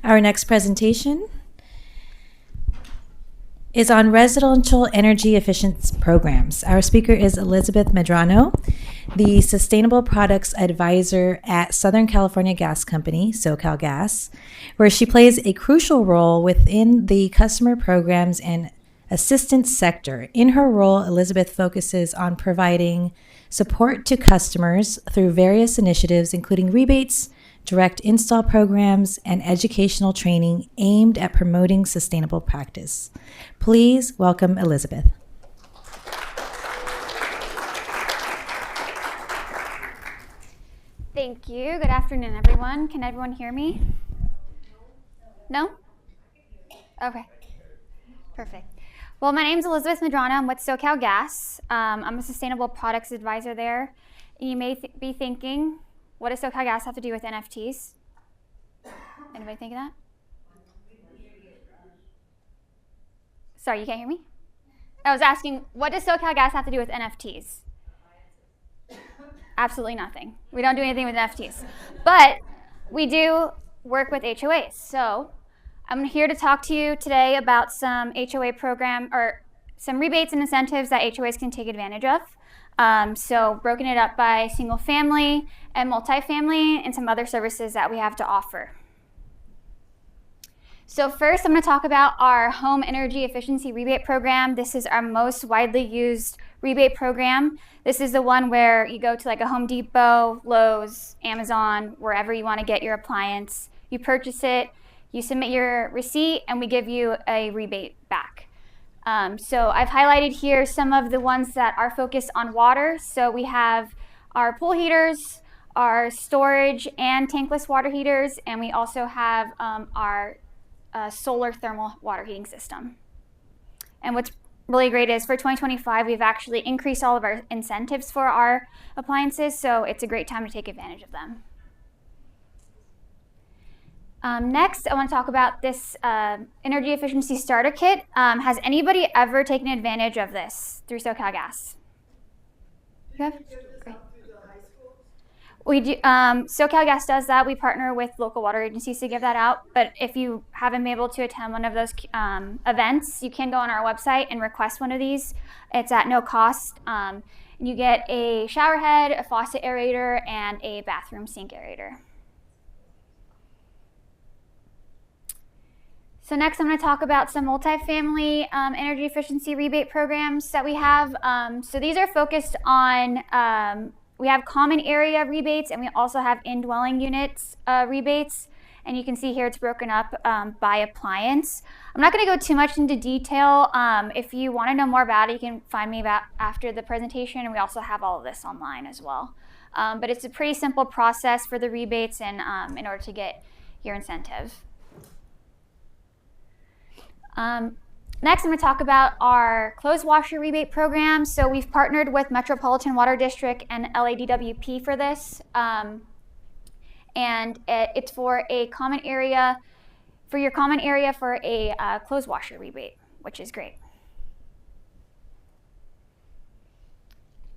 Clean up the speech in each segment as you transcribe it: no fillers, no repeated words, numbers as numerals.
Our next presentation is on residential energy efficiency programs. Our speaker is Elizabeth Medrano, the Sustainable Products Advisor at Southern California Gas Company, SoCalGas, where she plays a crucial role within the customer programs and assistance sector. In her role, Elizabeth focuses on providing support to customers through various initiatives, including rebates, direct install programs, and educational training aimed at promoting sustainable practice. Please welcome Elizabeth. Thank you. Good afternoon, everyone. Can everyone hear me? No? Okay. Perfect. Well, my name is Elizabeth Medrano. I'm with SoCalGas. I'm a Sustainable Products Advisor there. And you may be thinking, what does SoCalGas have to do with NFTs? Anybody think of that? Sorry, you can't hear me? I was asking, what does SoCalGas have to do with NFTs? Absolutely nothing. We don't do anything with NFTs. But we do work with HOAs. So I'm here to talk to you today about some HOA program or some rebates and incentives that HOAs can take advantage of. So broken it up by single family and multifamily and some other services that we have to offer. So first, I'm going to talk about our home energy efficiency rebate program. This is our most widely used rebate program. This is the one where you go to like a Home Depot, Lowe's, Amazon, wherever you want to get your appliance. You purchase it, you submit your receipt, and we give you a rebate back. So I've highlighted here some of the ones that are focused on water. So we have our pool heaters, our storage and tankless water heaters, and we also have our solar thermal water heating system. And what's really great is for 2025, we've actually increased all of our incentives for our appliances, so it's a great time to take advantage of them. Next, I want to talk about this energy efficiency starter kit. Has anybody ever taken advantage of this through SoCalGas? You have? Great. We do. SoCalGas does that. We partner with local water agencies to give that out. But if you haven't been able to attend one of those events, you can go on our website and request one of these. It's at no cost. You get a shower head, a faucet aerator, and a bathroom sink aerator. So next, I'm going to talk about some multifamily energy efficiency rebate programs that we have. So these are focused on, we have common area rebates, and we also have indwelling units rebates. And you can see here it's broken up by appliance. I'm not going to go too much into detail. If you want to know more about it, you can find me after the presentation, and we also have all of this online as well. But it's a pretty simple process for the rebates and in order to get your incentive. Next, I'm going to talk about our clothes washer rebate program. So we've partnered with Metropolitan Water District and LADWP for this. And it's for a common area, for your common area for a clothes washer rebate, which is great.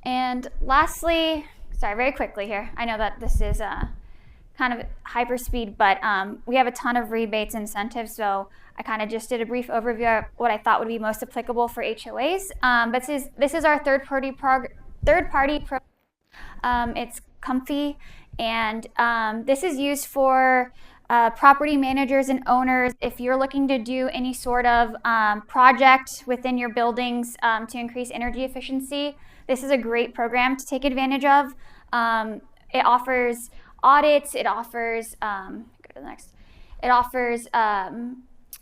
And lastly, sorry, very quickly here. I know that this is kind of hyper speed, but we have a ton of rebates and incentives, so I kind of just did a brief overview of what I thought would be most applicable for HOAs. But this is our third-party program. It's Comfy, and this is used for property managers and owners. If you're looking to do any sort of project within your buildings to increase energy efficiency, this is a great program to take advantage of. It offers audits, it offers, go to the next. It offers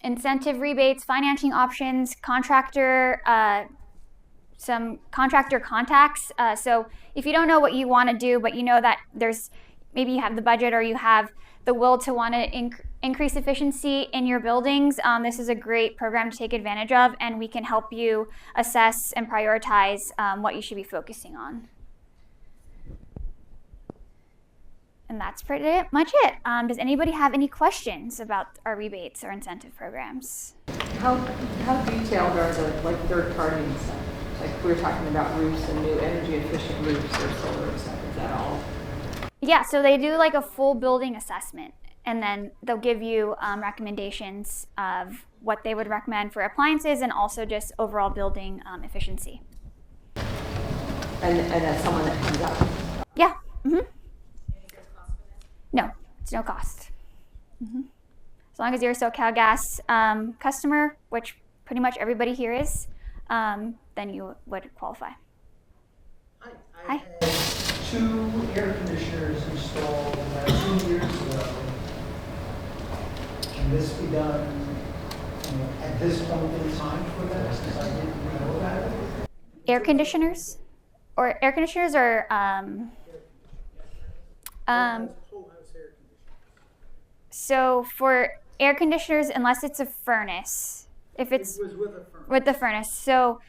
incentive rebates, financing options, contractor, some contractor contacts. So if you don't know what you want to do, but you know that maybe you have the budget or you have the will to want to increase efficiency in your buildings, this is a great program to take advantage of, and we can help you assess and prioritize what you should be focusing on. And that's pretty much it. Does anybody have any questions about our rebates or incentive programs? How detailed are the third-party incentives? Like we were talking about roofs and new energy efficient roofs or solar stuff. Is that all? Yeah, so they do like a full building assessment. and then they'll give you recommendations of what they would recommend for appliances and also just overall building efficiency. And that's someone that comes out. Yeah. No, it's no cost. As long as you're a SoCalGas customer, which pretty much everybody here is, then you would qualify. I had 2 air conditioners installed about 2 years ago. Can this be done at this point in time for that? Because I didn't know about it. Air conditioners? Or air conditioners or so for air conditioners, unless it's a furnace, if it's with the furnace. So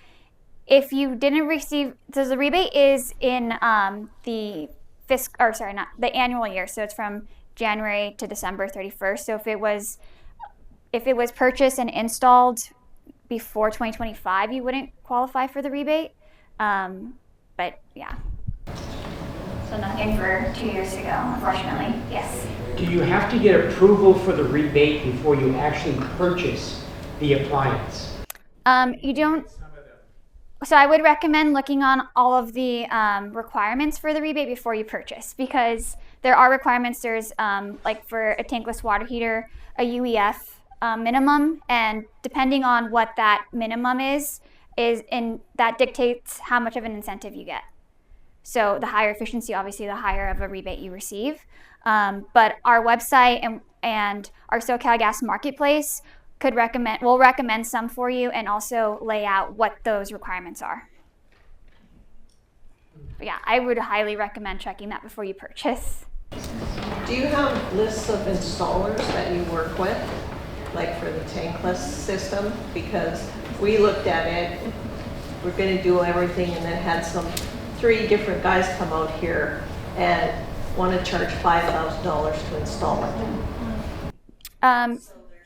if you didn't receive, so the rebate is in the the annual year. So it's from January to December 31st. So if it was purchased and installed before 2025, you wouldn't qualify for the rebate. But yeah. So nothing for 2 years ago, unfortunately. Yes. Do you have to get approval for the rebate before you actually purchase the appliance? You don't. So I would recommend looking on all of the requirements for the rebate before you purchase, because there are requirements. There's like for a tankless water heater, a UEF minimum, and depending on what that minimum is that dictates how much of an incentive you get. So the higher efficiency, obviously, the higher of a rebate you receive. But our website and our SoCalGas marketplace will recommend some for you and also lay out what those requirements are. But yeah, I would highly recommend checking that before you purchase. Do you have lists of installers that you work with, like for the tankless system? Because we looked at it, we're going to do everything, and then had 3 different guys come out here and want to charge $5,000 to install it.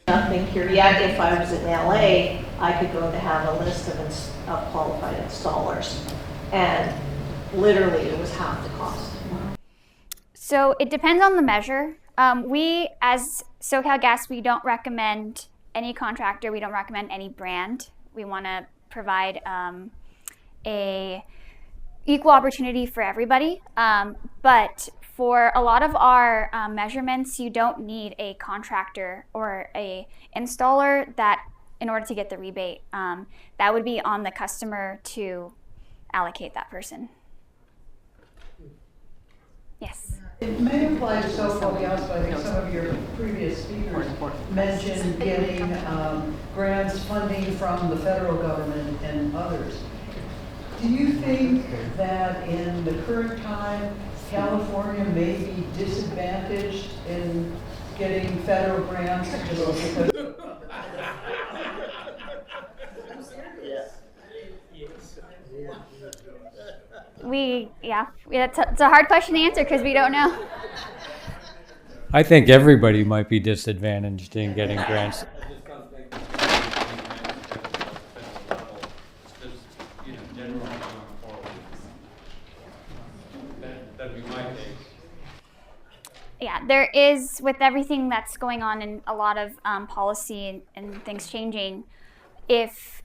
Nothing here yet. If I was in LA, I could go to have a list of qualified installers, and literally it was half the cost. So it depends on the measure. We, as SoCalGas, we don't recommend any contractor. We don't recommend any brand. We want to provide a equal opportunity for everybody. But for a lot of our measurements, you don't need a contractor or a installer that in order to get the rebate. That would be on the customer to allocate that person. Yes. It may apply to SoCalGas, but I think some of your previous speakers mentioned getting grants funding from the federal government and others. Do you think that in the current time, California may be disadvantaged in getting federal grants just because? It's a hard question to answer because we don't know. I think everybody might be disadvantaged in getting grants. Yeah, there is, with everything that's going on and a lot of policy and things changing, if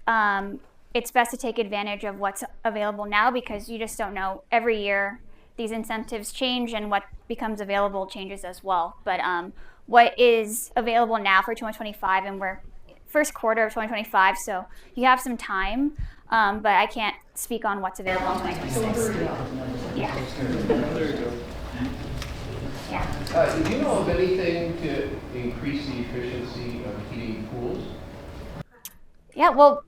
it's best to take advantage of what's available now, because you just don't know. Every year these incentives change and what becomes available changes as well. But what is available now for 2025, and we're first quarter of 2025, so you have some time, but I can't speak on what's available in 2026. Yeah. Yeah. Do you know of anything to increase the efficiency of heating pools? Yeah, well,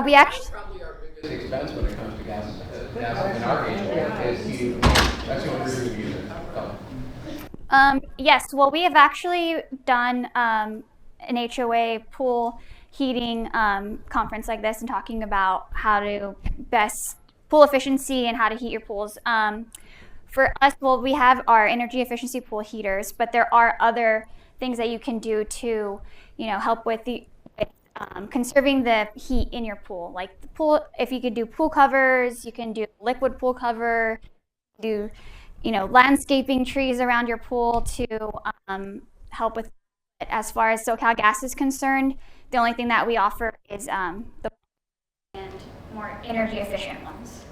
we actually... That's probably our biggest expense when it comes to gas in our HOA is heating pools. That's the only reason we use it. Yes, well, we have actually done an HOA pool heating conference like this and talking about how to best pool efficiency and how to heat your pools. For us, well, we have our energy efficiency pool heaters, but there are other things that you can do to, help with conserving the heat in your pool. Like the pool, if you could do pool covers, you can do liquid pool cover, do, landscaping trees around your pool to help with it. As far as SoCalGas is concerned, the only thing that we offer is the and more energy efficient ones.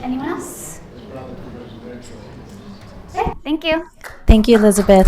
Anyone else? Okay, thank you. Thank you, Elizabeth.